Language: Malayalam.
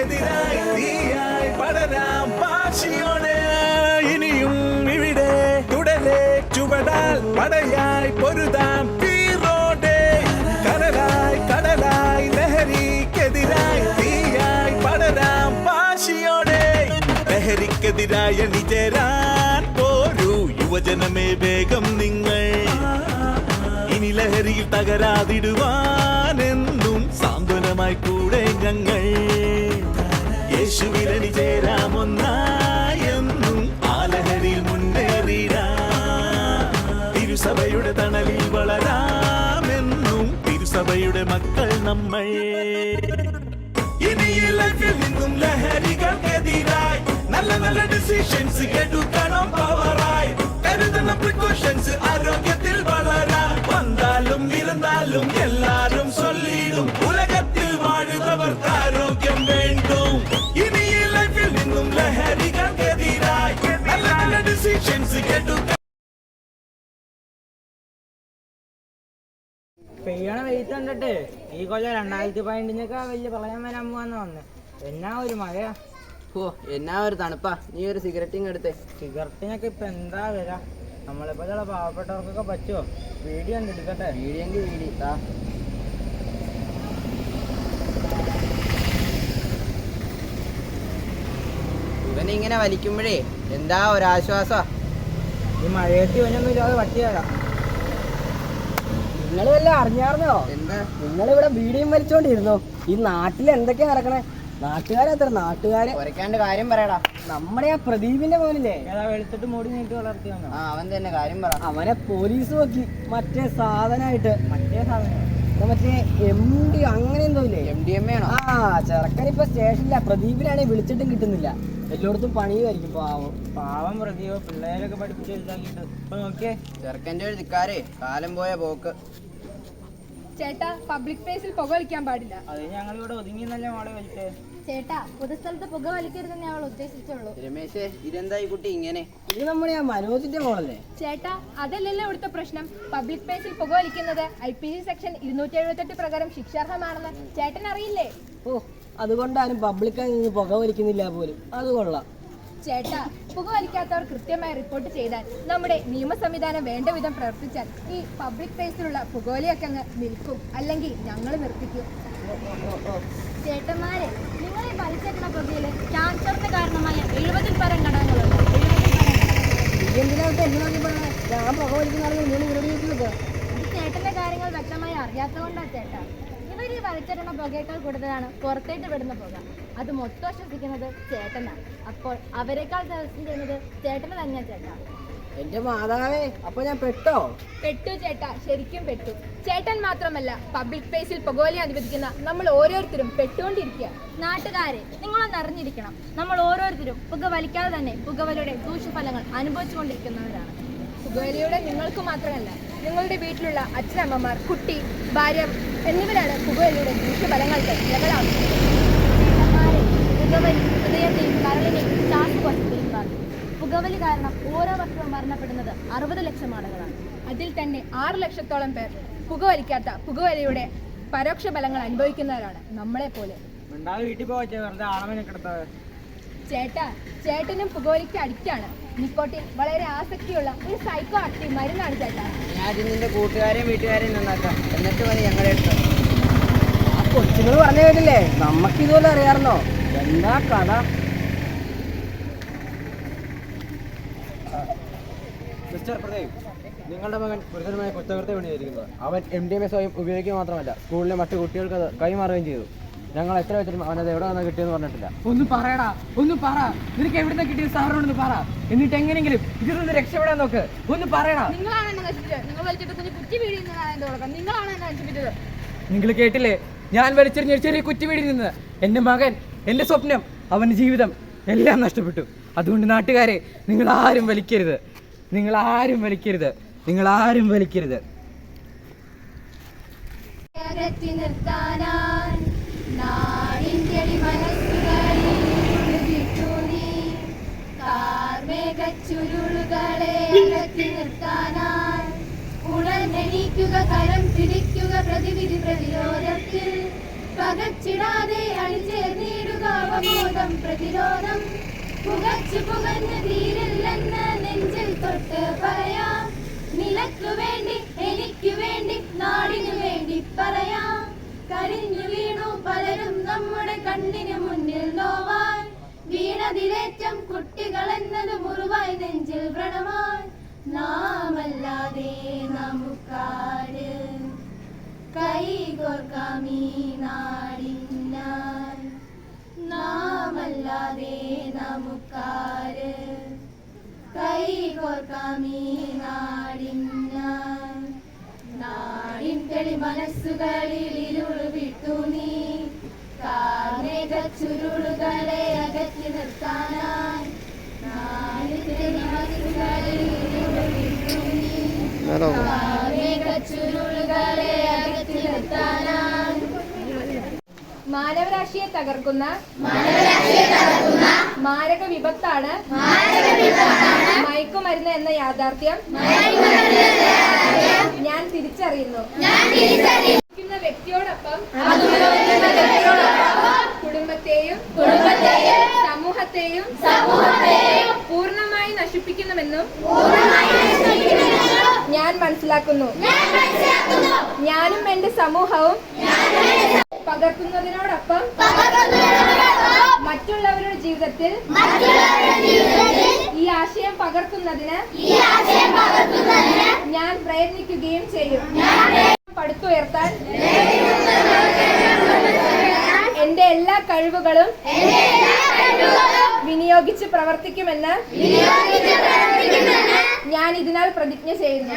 ലഹരിക്കെതിരായി തീയായി പടരാം വാശിയോടെ. ഇനിയും ഇവിടെ തുടരെ ചുവടാൽ പടയായി പൊരുതാം തീരോടെ. കടലായി കടലായി ലഹരിക്കെതിരായി തീയായി പടരാം വാശിയോടെ. ലഹരിക്കെതിരായ നിജരാൻ പോരൂ യുവജനമേ വേഗം നിങ്ങൾ. ഇനി ലഹരിയിൽ തകരാതിടുവാനെന്നും സാന്ത്വനമായി കൂടെ ഞങ്ങൾ. യേശുവിലണി ചേരാമൊന്നായെന്നും ആ ലഹരിയിൽ മുന്നേറിടാം. തിരുസഭയുടെ തണലിൽ വളരാമെന്നും തിരുസഭയുടെ മക്കൾ നമ്മൾ. ഇനി ഈ ലൈഫിൽ നിന്നും ലഹരികൾക്കെതിരായി നല്ല നല്ല ഡിസിഷൻസ് എടുക്കണം പവറായി. കരുതണം പ്രിക്കോഷൻസ് ആരോഗ്യത്തിൽ വളരാൻ. വന്നാലും ഇരുന്നാലും എല്ലാരും ചൊല്ലിടും ഉലകത്തിൽ വാഴുന്നവർക്ക് ആരോഗ്യം വേണ്ടും. ഇനി ഈ ലൈഫിൽ നിന്നും ലഹരികൾക്കെതിരായി നല്ല നല്ല ഡിസിഷൻസ് എടുക്കണം. പെയ്യണ വെയിറ്റ് കണ്ടിട്ട് ഈ കൊല്ലം 2015 വലിയ പ്രളയം വരാൻ പോവാന്ന് വന്ന്. എന്നാ ഒരു മഴയാ. ഓ എന്നാ ഒരു തണുപ്പാ. നീ ഒരു സിഗരറ്റിങ് എടുത്തേ. സിഗരറ്റിനൊക്കെ ഇപ്പൊ എന്താ വരാ. നമ്മളിപ്പോഴുള്ള പാവപ്പെട്ടവർക്കൊക്കെ പറ്റുമോ? വീഡിയോ കണ്ടെടുക്കട്ടെ. വീഡിയെങ്കിൽ വീടി താ. ഇവനിങ്ങനെ വലിക്കുമ്പോഴേ എന്താ ഒരാശ്വാസ. ഈ മഴയത്ത് ഇവനൊന്നും ഇല്ലാതെ പറ്റിയാലാ. നിങ്ങൾ വല്ല അറിഞ്ഞാർന്നോ? എന്താ നിങ്ങളിവിടെ വീഡിയോയും വലിച്ചോണ്ടിരുന്നോ? ഈ നാട്ടിൽ എന്തൊക്കെയാ നടക്കണേ? നാട്ടുകാരെത്ര നാട്ടുകാരെ ഒരക്കാണ്ട് കാര്യം പറയടാ. നമ്മുടെ ആ പ്രദീപിന്റെ മോനില്ലേ, വെളുത്തിട്ട് മുടി നീട്ടി വളർത്തിയാണോ? ആ അവൻ തന്നെ കാര്യം പറ. അവനെ പോലീസ് നോക്കി മറ്റേ സാധനമായിട്ട്. മറ്റേ സാധനം മറ്റേ MD അങ്ങനെ എന്തോ ഇല്ലേ? MDMA ആണോ? ആ ചെറുക്കനിപ്പോ സ്റ്റേഷനില്ല. പ്രദീപിനാണെങ്കിൽ വിളിച്ചിട്ടും കിട്ടുന്നില്ല. എല്ലായിടത്തും പണിയുമായിരിക്കും. പാവം പ്രദീപ് പിള്ളേരൊക്കെ പഠിപ്പിച്ച് വലുതാക്കിയിട്ട് ഇപ്പൊ നോക്കിയേ. ചെറുക്കൻ്റെ ഒരു ധിക്കാരേ കാലം പോയ പോക്ക്. ചേട്ടാ, പബ്ലിക് പ്ലേസിൽ പുക വലിക്കാൻ പാടില്ല. അത് ഞങ്ങളിവിടെ ഒതുങ്ങി നല്ല മോളെ വലിച്ചേ. ചേട്ടാ, പൊതുസ്ഥലത്ത് പുക വലിക്കരുതെന്ന് ഞങ്ങൾ ഉദ്ദേശിച്ചുള്ളൂ. രമേശേ ഇതെന്താ ഈ കുട്ടി ഇങ്ങനെ? ഇത് നമ്മുടെ ആ മനോജിന്റെ മോളല്ലേ? ചേട്ടാ, അതല്ലല്ലോ ഇവിടുത്തെ പ്രശ്നം. പബ്ലിക് പ്ലേസിൽ പുക വലിക്കുന്നത് IPC സെക്ഷൻ 278 പ്രകാരം ശിക്ഷാർഹമാണെന്ന് ചേട്ടൻ അറിയില്ലേ? ഓ, അതുകൊണ്ടാരും പബ്ലിക്കായി നിന്ന് പുക വലിക്കുന്നില്ല പോലും. അത് കൊള്ളാം. ചേട്ടാ, പുക വലിക്കാത്തവർ കൃത്യമായി റിപ്പോർട്ട് ചെയ്താൽ, നമ്മുടെ നിയമ സംവിധാനം വേണ്ട വിധം പ്രവർത്തിച്ചാൽ ഈ പബ്ലിക് പ്ലേസിലുള്ള പുകവലിയൊക്കെ അങ്ങ് നിൽക്കും. അല്ലെങ്കിൽ ഞങ്ങൾ നിർത്തിക്കും. ചേട്ടന്മാരെ, നിങ്ങൾ ഈ വലിച്ചേക്കുന്ന പുകയിൽ ക്യാൻസറിന് കാരണമായ 70-ൽ പരം ഘടകങ്ങളുണ്ട്. ഞാൻ പുക വലിക്കുന്ന ചേട്ടന്റെ കാര്യങ്ങൾ വ്യക്തമായി അറിയാത്തതുകൊണ്ടാണ് ചേട്ടാ. ഇവർ ഈ വലിച്ചെടുന്ന പുകയേക്കാൾ കൂടുതലാണ് പുറത്തേട്ട് വിടുന്ന പുക. അത് മൊത്തം ശ്വസിക്കുന്നത് ചേട്ടനാണ്. അപ്പോൾ അവരെക്കാൾ ദിവസം ചെയ്യുന്നത് ചേട്ടന് തന്നെയാണ് ചേട്ടാ. എന്റെ മാതാവേ, അപ്പൊ ഞാൻ പെട്ടോ? പെട്ടു ചേട്ടാ, ശരിക്കും പെട്ടു. ചേട്ടൻ മാത്രമല്ല, പബ്ലിക് പ്ലേസിൽ പുകവലി അനുവദിക്കുന്ന നമ്മൾ ഓരോരുത്തരും പെട്ടുകൊണ്ടിരിക്കുക. നാട്ടുകാരെ, നിങ്ങളൊന്ന് അറിഞ്ഞിരിക്കണം, നമ്മൾ ഓരോരുത്തരും പുക വലിക്കാതെ തന്നെ പുകവലിയുടെ ദൂഷ്യഫലങ്ങൾ അനുഭവിച്ചുകൊണ്ടിരിക്കുന്നവരാണ്. പുകവലിയുടെ നിങ്ങൾക്ക് മാത്രമല്ല, നിങ്ങളുടെ വീട്ടിലുള്ള അച്ഛനമ്മമാർ, കുട്ടി, ഭാര്യ എന്നിവരാണ് പുകവലിയുടെ ദൂഷ്യഫലങ്ങൾക്ക് ഇരകളാകുന്നത്. പുകവലി ഹൃദയത്തെയും കരളിനെയും ശ്വാസകോശത്തെയും ബാധിക്കും. പുകവലി കാരണം ഓരോ വർഷവും മരണപ്പെടുന്നത് 60 ലക്ഷം ആളുകളാണ്. അതിൽ തന്നെ 6 ലക്ഷത്തോളം പേർ പുകവലിക്കാത്ത പുകവലിയുടെ പരോക്ഷ ഫലങ്ങൾ അനുഭവിക്കുന്നവരാണ് നമ്മളെ പോലെ. വീട്ടിൽ പോവാ വെറുതെ ആളവനെടുത്തത്. ചേട്ടാ, ചേട്ടനും പുകവലിക്ക് അഡിക്റ്റാണ്. നിക്കോട്ടിൻ വളരെ ആസക്തിയുള്ള ഒരു സൈക്കോ ആക്റ്റീവ് മരുന്നാണ് ചേട്ടാ. ഞാൻ നിന്റെ കൂട്ടുകാരെയും വീട്ടുകാരെയും നന്നാക്കാം. എന്നിട്ട് മതി ഞങ്ങളെ എടുത്ത്. ആ കൊച്ചുങ്ങൾ പറഞ്ഞു കേട്ടില്ലേ, നമുക്കിതുപോലെ അറിയാറുന്നോ? എന്താ കഥ? മിസ്റ്റർ പ്രദീപ്, നിങ്ങളുടെ മകൻ ഗുരുതരമായ കുറ്റകൃത്യം വേണ്ടിയിരിക്കുന്നത്. അവൻ MDMA സ്വയം ഉപയോഗിക്കുക മാത്രമല്ല, സ്കൂളിലെ മറ്റു കുട്ടികൾക്ക് അത് കൈമാറുകയും ചെയ്തു. ഞങ്ങൾ എത്ര വെച്ചിട്ടും അവനത് എവിടെ നിന്ന് കിട്ടിയെന്ന് പറഞ്ഞിട്ടില്ല. ഒന്ന് പറയടാ, ഒന്ന് പറ. നിനക്ക് എവിടുന്ന് കിട്ടിയ സാറിനോടൊന്ന് പറ. എന്നിട്ട് എങ്ങനെയെങ്കിലും ഇതിൽ നിന്ന് രക്ഷപ്പെടാൻ നോക്ക്. ഒന്ന് പറയടാ. നിങ്ങളാണ് എന്നെ നശിപ്പിച്ചത്. നിങ്ങൾ വലിച്ചിട്ട് കുഞ്ഞു കുറ്റി വീടിയെന്നാണ് എന്റെ തുടക്കം. നിങ്ങളാണ് എന്നെ നശിപ്പിച്ചത്. നിങ്ങൾ കേട്ടില്ലേ? ഞാൻ വലിച്ചെറിഞ്ഞ ചെറിയ കുറ്റിവീടിൽ നിന്ന് എൻ്റെ മകൻ, എൻ്റെ സ്വപ്നം, അവൻ്റെ ജീവിതം എല്ലാം നഷ്ടപ്പെട്ടു. അതുകൊണ്ട് നാട്ടുകാരെ, നിങ്ങൾ ആരും വലിക്കരുത്. നിങ്ങൾ ആരും വലിക്കരുത്. നിങ്ങൾ ആരും വലിക്കരുത്. ചുരുളുകളെ അകറ്റി നിർത്താനായി ഉണർന്നെണീക്കുക, കരം പിടിക്കുക, പ്രതിവിധി പ്രതിരോധത്തിൽ പകച്ചിടാതെ അണിചേർന്നിടുക ലോകം പ്രതിരോധം പുകച്ചു പുകഞ്ഞ് തീരില്ലെന്ന് നെഞ്ചിൽ തൊട്ട് പറയാം. നിനക്കു വേണ്ടി എനിക്കു വേണ്ടി നാടിനു വേണ്ടി പറയാം. കരിഞ്ഞു വീണു പലരും നമ്മുടെ കണ്ണിന് മുന്നിൽ നോവാൻ. വീണതിലേറ്റം കുട്ടികളെന്നത് മുറിവായി നെഞ്ചിൽ വ്രണമായി. നാമല്ലാതെ നമുക്കാര് കൈകോർക്കാമീ നാടിനായി. നാമല്ലാതെ നമുക്കാര് കൈകോർക്കാമീ നാടിനായി. നാടിൻ തെളി മനസ്സുകളിൽ ഇരുൾ വിട്ടു നീ കാർമേഘ ചുരുളുകളെ അകറ്റി നിർത്താനായി. നാടിൻ തെളി മനസ്സുകളിൽ ഇരുൾ വിട്ടു നീ കാർമേഘ ചുരുളുകളെ അകറ്റി നിർത്താനായി. മാനവരാശിയെ തകർക്കുന്ന മാരക വിപത്താണ് മയക്കുമരുന്ന് എന്ന യാഥാർത്ഥ്യം ഞാൻ തിരിച്ചറിയുന്നു. വ്യക്തിയോടൊപ്പം കുടുംബത്തെയും സമൂഹത്തെയും പൂർണ്ണമായി നശിപ്പിക്കുന്നുവെന്നും ഞാൻ മനസ്സിലാക്കുന്നു. ഞാനും എന്റെ സമൂഹവും പകർത്തുന്നതിനോടൊപ്പം മറ്റുള്ളവരുടെ ജീവിതത്തിൽ ഈ ആശയം പകർത്തുന്നതിന് ഞാൻ പ്രയത്നിക്കുകയും ചെയ്യും. പടുത്തുയർത്താൻ എന്റെ എല്ലാ കഴിവുകളും വിനിയോഗിച്ച് പ്രവർത്തിക്കുമെന്ന് ഞാൻ ഇതിനാൽ പ്രതിജ്ഞ ചെയ്യുന്നു.